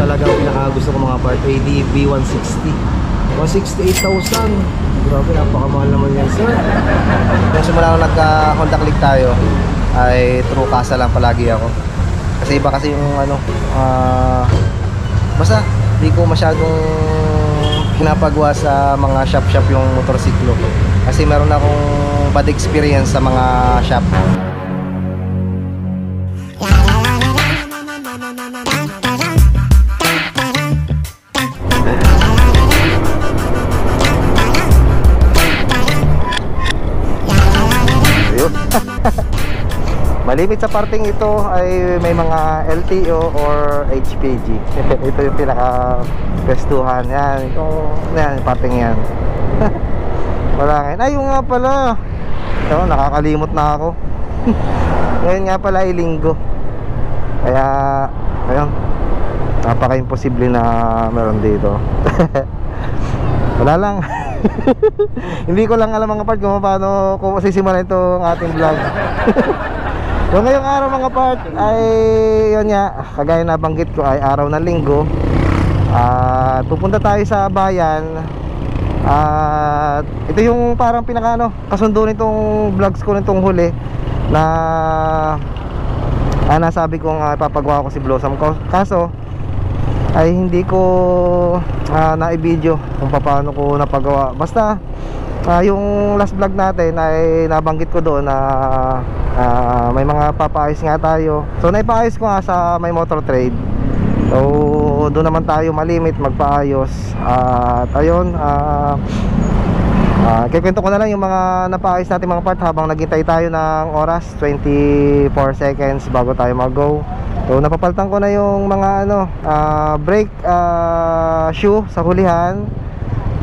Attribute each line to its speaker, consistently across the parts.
Speaker 1: talagang pinakagusto ko mga part, ADV 160. 168,000. Grabe, napakamahal naman yan, sir. Kung simula nung nagka-Honda Click tayo, ay true casa lang palagi ako. Kasi iba kasi yung ano, basta di ko masyadong pinapagawa sa mga shop-shop yung motorsiklo. Kasi meron akong bad experience sa mga shop. Malimit sa parting ito ay may mga LTO or HPG. Ito yung pinaka pestuhan. Yan, yan, parting yan. Wala ngayon. Ayun nga pala. Ito, nakakalimot na ako. Ngayon nga pala ay linggo. Kaya, ayun, napaka-imposible na meron dito. Wala lang. Hindi ko lang alam mga part kung paano kung sisimulan itong ating vlog. So ngayong araw mga part ay yun nga, kagaya na banggit ko ay araw ng linggo. Pupunta tayo sa bayan. At ito yung parang pinaka kasundo nitong vlogs ko nitong huli na nasabi kong ipapagawa ko si Blossom ko. Kaso ay hindi ko na-video kung paano ko napagawa. Basta yung last vlog natin ay nabanggit ko doon na may mga papaayos nga tayo. So naipaayos ko nga sa may motor trade. So doon naman tayo malimit magpaayos. At ayun, kikwento ko na lang yung mga napaayos natin mga part habang naghintay tayo ng oras, 24 seconds bago tayo mag-go. So napapalitan ko na yung mga brake shoe sa hulihan.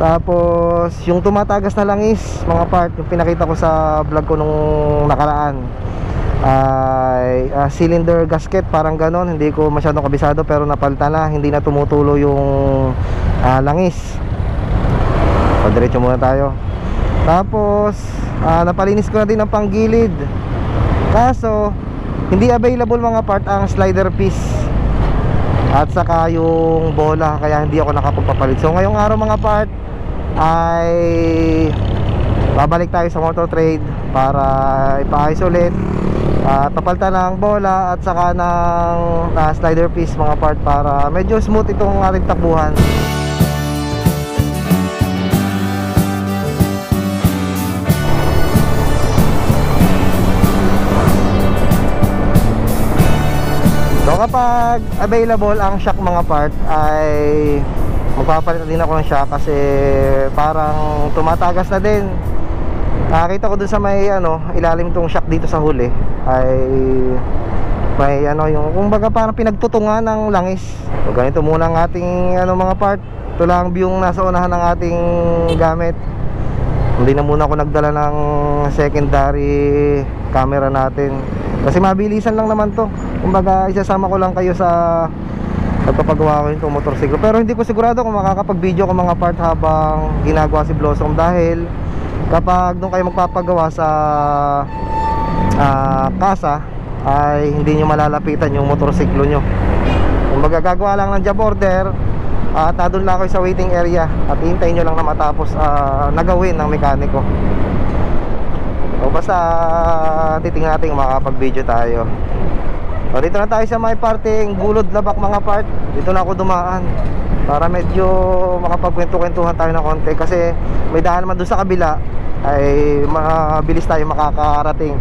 Speaker 1: Tapos yung tumatagas na langis mga part, yung pinakita ko sa vlog ko nung nakaraan ay cylinder gasket, parang ganon. Hindi ko masyadong kabisado pero napalitan na, hindi na tumutulo yung langis. So diretso muna tayo. Tapos napalinis ko na din ang panggilid. Kaso hindi available mga part ang slider piece at saka yung bola, kaya hindi ako nakapagpapalit. So ngayong araw mga part ay babalik tayo sa motor trade para ipaayos ulit at papalitan ng bola at saka ng slider piece mga part para medyo smooth itong ating takbuhan. So kapag available ang shock mga part ay magpapalit din ako ng shock kasi parang tumatagas na din. Nakakita ko dun sa may ilalim tong shock dito sa huli ay may yung kumbaga parang pinagtutungan ng langis. So ganito muna ang ating mga part. Ito lang yung nasa unahan ng ating gamit. Hindi na muna ako nagdala ng secondary camera natin kasi mabilisan lang naman to. Kumbaga isasama ko lang kayo sa pagpapagawa ko yung motorsiklo. Pero hindi ko sigurado kung makakapag-video ko mga part habang ginagawa si Blossom, dahil kapag doon kayo magpapagawa sa kasa ay hindi nyo malalapitan yung motorsiklo nyo. Kumbaga gagawa lang ng job order at doon lang ako sa waiting area at hintayin nyo lang na matapos nagawin ng mekaniko. O basta titingnan natin kung makakapag-video tayo. So dito na tayo sa may parting Gulod Labak mga part. Dito na ako dumaan para medyo makapagkwento-kwentuhan tayo ng konti kasi may daan naman doon sa kabila ay mabilis tayo makakarating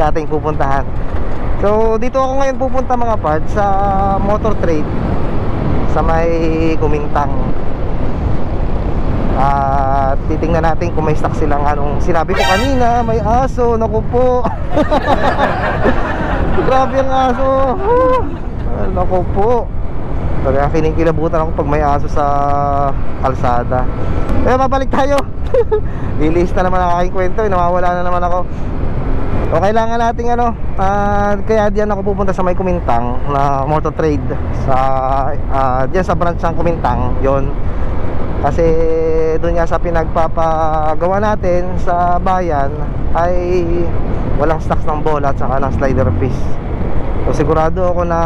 Speaker 1: sa ating pupuntahan. So dito ako ngayon pupunta mga part sa motor trade sa may Kumintang. At titingnan natin kung may stock silang sinabi ko kanina, may aso. Naku po. Grabe ang aso. Naku po. Kaya kinikilabutan ako pag may aso sa kalsada. Kaya babalik tayo. Lilista naman ang aking kwento, nawawala na naman ako. So kailangan nating kaya diyan ako pupunta sa may Kumintang na motor trade sa diyan sa branch ng Kumintang yon. Kasi doon nga sa pinagpapagawa natin sa bayan ay walang stocks ng bola at saka ng slider piece. So sigurado ako na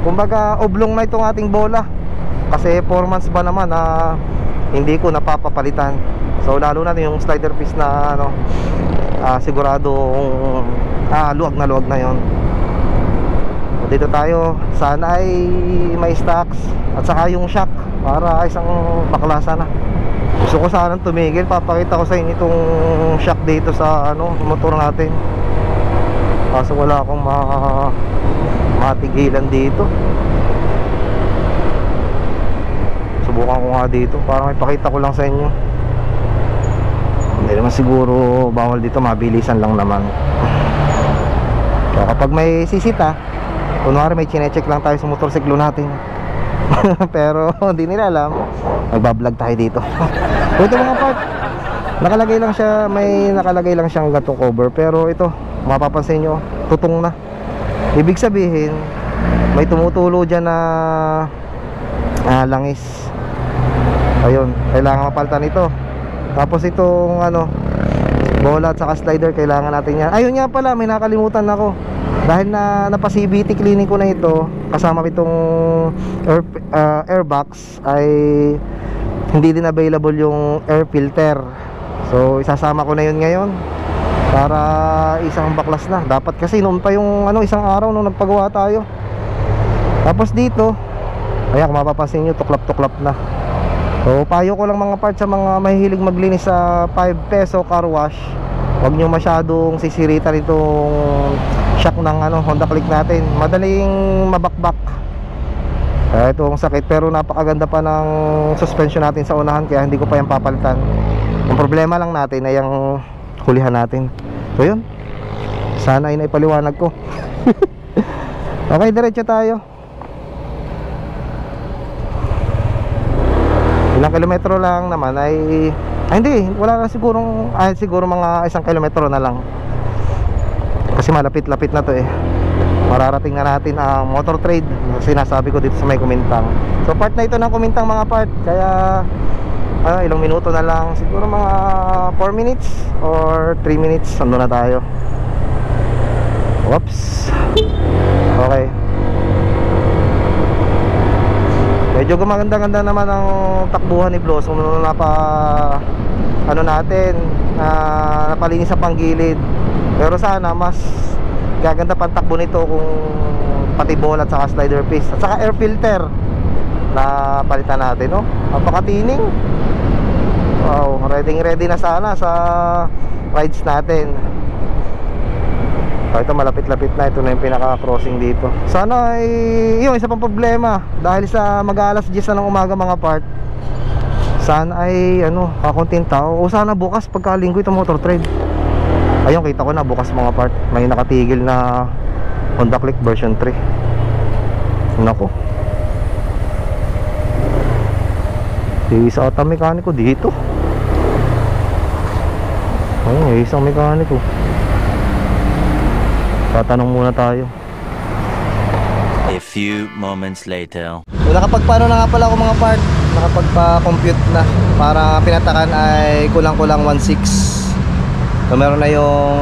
Speaker 1: kumbaga oblong na itong ating bola. Kasi 4 months ba naman na hindi ko napapapalitan. So lalo na yung slider piece na ano, siguradong luwag na yon. Dito tayo, sana ay may stocks at saka yung shock para isang baklasa na. Gusto ko sanang tumigil, papakita ko sa inyo itong shock dito sa ano, motor natin. Kaso wala akong matigilan dito. Subukan ko nga dito para may pakita ko lang sa inyo. Hindi naman siguro bawal dito, mabilisan lang naman. Kaya kapag may sisita, kunwari may chinecheck lang tayo sa motorsiklo natin. Pero hindi nila alam, magbablog tayo dito. Ito mga part, nakalagay lang siya, may nakalagay lang siyang gatong cover. Pero ito, mapapansin nyo, tutong na. Ibig sabihin, may tumutulo dyan na langis. Ayun, kailangan mapalitan ito. Tapos itong ano, bola at saka slider, kailangan natin yan. Ayun nga pala, may nakalimutan ako. Dahil na napa-CVT cleaning ko na ito, kasama itong airbox, ay hindi din available yung air filter. So isasama ko na yun ngayon para isang baklas na. Dapat kasi noon pa yung ano, isang araw nung nagpagawa tayo. Tapos dito, ayan, kung mapapansin nyo, tuklap-tuklap na. So payo ko lang mga parts sa mga mahihilig maglinis sa 5 peso car wash, huwag nyo masyadong sisiritan itong shock ng ano, Honda Click natin. Madaling mabakbak. Itong sakit, pero napakaganda pa ng suspension natin sa unahan, kaya hindi ko pa yan papalitan. Ang problema lang natin ay yung hulihan natin. So yun, sana ay naipaliwanag ko. Okay, diretso tayo. Ilang kilometro lang naman ay hindi, wala na siguro mga 1 kilometro na lang. Kasi malapit-lapit na to eh. Mararating na natin ang motor trade, sinasabi ko dito sa may Kumintang. So part na ito ng Kumintang mga part. Kaya ilang minuto na lang, siguro mga 4 minutes or 3 minutes, ando na tayo. Oops. Okay. Medyo gumaganda-ganda naman ang takbuhan ni Blossom nung ano natin, napalinis sa panggilid. Pero sana mas gaganda pang takbo nito kung pati bola at saka slider piece at saka air filter na palitan natin, no? Napakatining. Wow, ready na sana sa rides natin. Ito malapit-lapit na, ito na yung pinaka-crossing dito. Sana ay yung isa pang problema, dahil sa mag-aalas 10 na ng umaga mga part, sana ay ano, kakunting tao. O sana bukas pagkalinggo itong motor trade. Ayun, kita ko na bukas mga part, may nakatigil na Honda Click version 3. Nako, isa ata mekaniko dito. Ayun, isang mekaniko. Tatanong muna tayo.
Speaker 2: A few moments later.
Speaker 1: So, nakapagpano na nga pala ako mga part, nakapagpa-compute na. Para pinatakan ay kulang-kulang 1.6. So meron na yung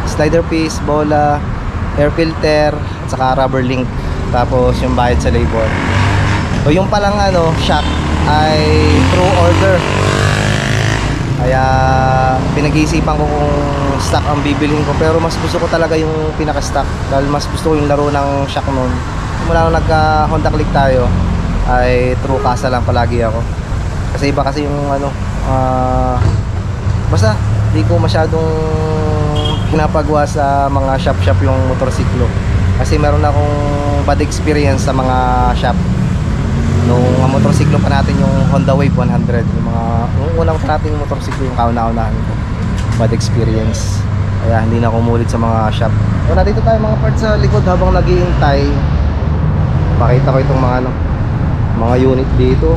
Speaker 1: slider piece, bola, air filter, at saka rubber link. Tapos yung bayad sa labor. So yung palang ano, shock ay through order. Kaya pinag-iisipan ko kung stock ang bibilhin ko, pero mas gusto ko talaga yung pinaka-stock, dahil mas gusto ko yung laro ng shock nun. Mula nung nagka Honda Click tayo ay true kasa lang palagi ako. Kasi iba kasi yung ano, basta di ko masyadong pinapagawa sa mga shop yung motorsiklo. Kasi meron akong bad experience sa mga shop nung motorsiklo pa natin, yung Honda Wave 100, yung mga unang pa natin yung motorsiklo, yung kauna-unahan ko. Bad experience, kaya hindi na ako umulit sa mga shop. So nandito tayo mga parts sa likod habang naghihintay. Pakita ko itong mga ano, mga unit dito.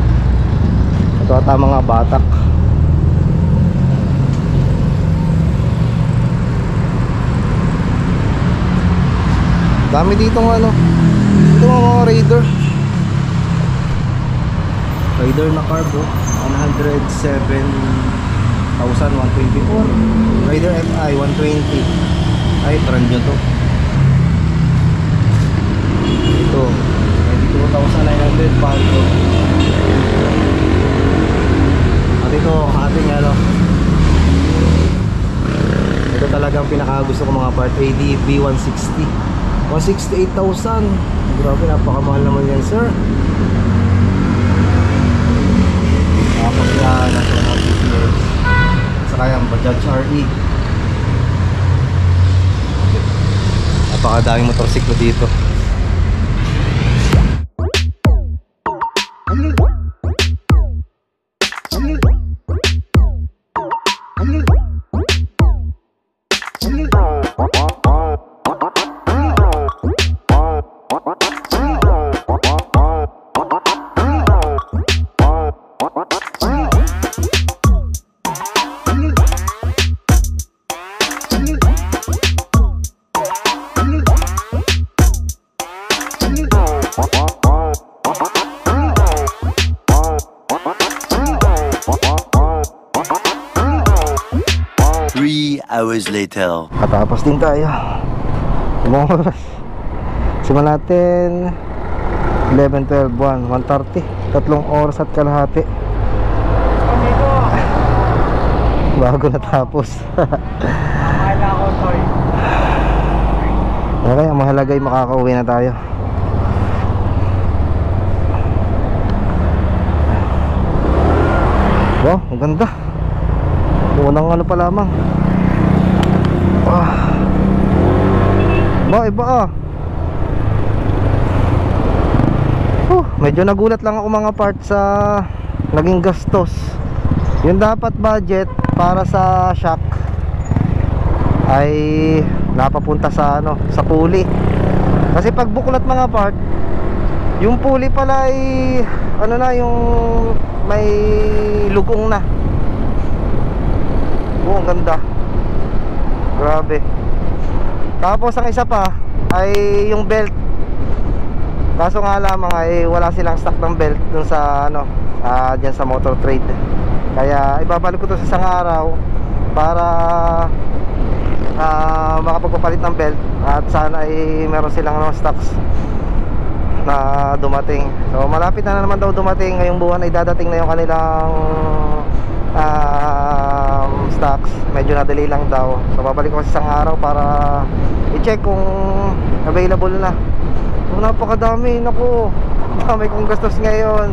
Speaker 1: Ito ata mga batak. Dami dito ng ano, ito mga Raider na carbo, 107,124. Raider FI 120. Ay, brand nyo to. Ito Palco. At ito ating ano, ito talagang pinakagusto ko mga part, ADV 160. 168,000. Grabe, napakamahal naman yan, sir. Nakapagyahan na ito ng PCX. Saka yung Bajaj RE. Napakadaming motorsiklo dito.
Speaker 2: Hours later.
Speaker 1: Katapos din tayo. Ibang oras. Simulan natin 11, 12, 1, 1:30. 3 oras at kalahati bago natapos. Okay, ang mahalaga ay makakauwi na tayo. Wow, ang ganda. Unang ano pa lamang. Ba, iba ah. Medyo nagulat lang ako mga parts sa naging gastos. Yung dapat budget para sa shock ay napapunta sa ano, sa pulley. Kasi pag buklat mga part, yung pulley pala ay ano na, yung may lugong na. Oh, ang ganda. Grabe. Tapos ang isa pa ay yung belt. Kaso nga lamang ay wala silang stock ng belt dun sa ano, dyan sa Motor Trade. Kaya ibabalik ko to sa isang araw para makapagpapalit ng belt. At sana ay meron silang ano, stocks na dumating. So malapit na naman daw dumating. Ngayong buwan ay dadating na yung kanilang stocks. Medyo na-delay lang daw. So babalik ko sa isang araw para i-check kung available na. So, napakadami. Naku, dami kong gastos ngayon,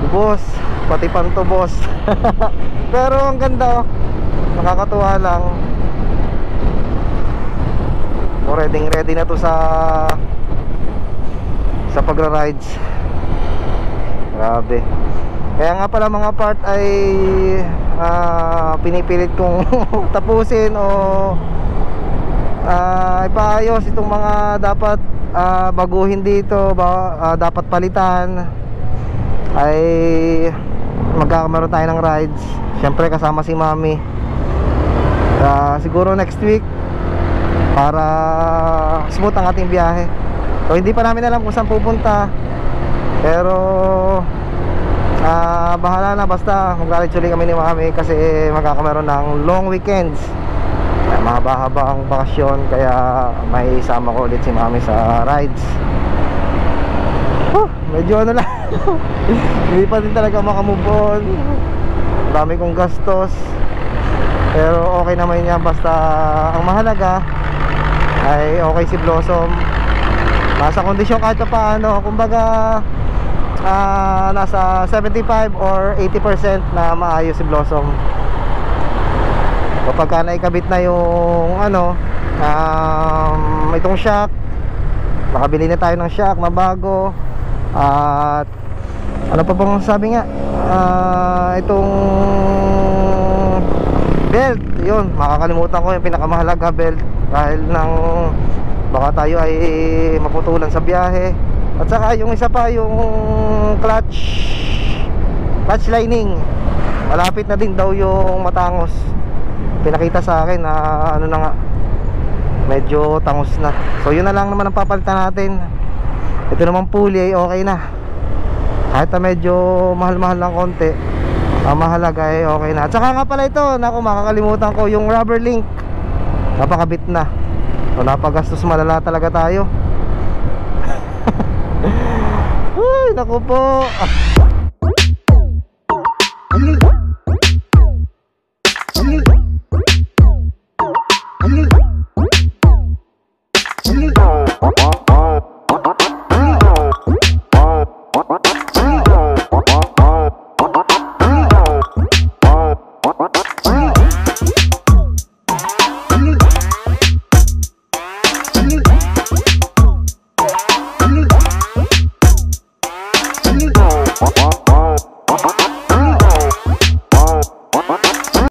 Speaker 1: boss. Pati panto, boss. Pero ang ganda, nakakatuwa lang. So, ready na to sa pagra-rides. Grabe. Kaya nga pala mga part ay pinipilit kong tapusin o ipaayos itong mga dapat baguhin dito, dapat palitan. Ay magkakaroon tayo ng rides, syempre kasama si Mami. Siguro next week para smooth ang ating biyahe. So hindi pa namin alam kung saan pupunta, pero bahala na, basta mag-ride ulit kami ni Mami kasi magkakameron ng long weekends. Mahaba-haba ang bakasyon, kaya may isama ko ulit si Mami sa rides. Medyo ano lang. Hindi pa din talaga makamove on. Dami kong gastos, pero okay naman yan. Basta ang mahalaga ay okay si Blossom, nasa kondisyon kahit pa paano. Kumbaga nasa 75 or 80% na maayos si Blossom. Kapag ka naikabit na yung ano, itong shock, makabili na tayo ng shock na bago. At ano pa bang sabi nga, itong belt, yun, makakalimutan ko yung pinakamahalaga, belt. Dahil nang baka tayo ay maputulan sa biyahe. At saka yung isa pa, yung clutch lining, malapit na din daw yung matangos. Pinakita sa akin na ano na nga, medyo tangos na. So yun na lang naman ang papalitan natin. Ito naman pulley ay okay na, kahit na medyo mahal-mahal lang konti. Ang mahalaga ay okay na. At saka nga pala ito, naku, makakalimutan ko, yung rubber link napakabit na. So napagastos malala talaga tayo. Ay, naku po.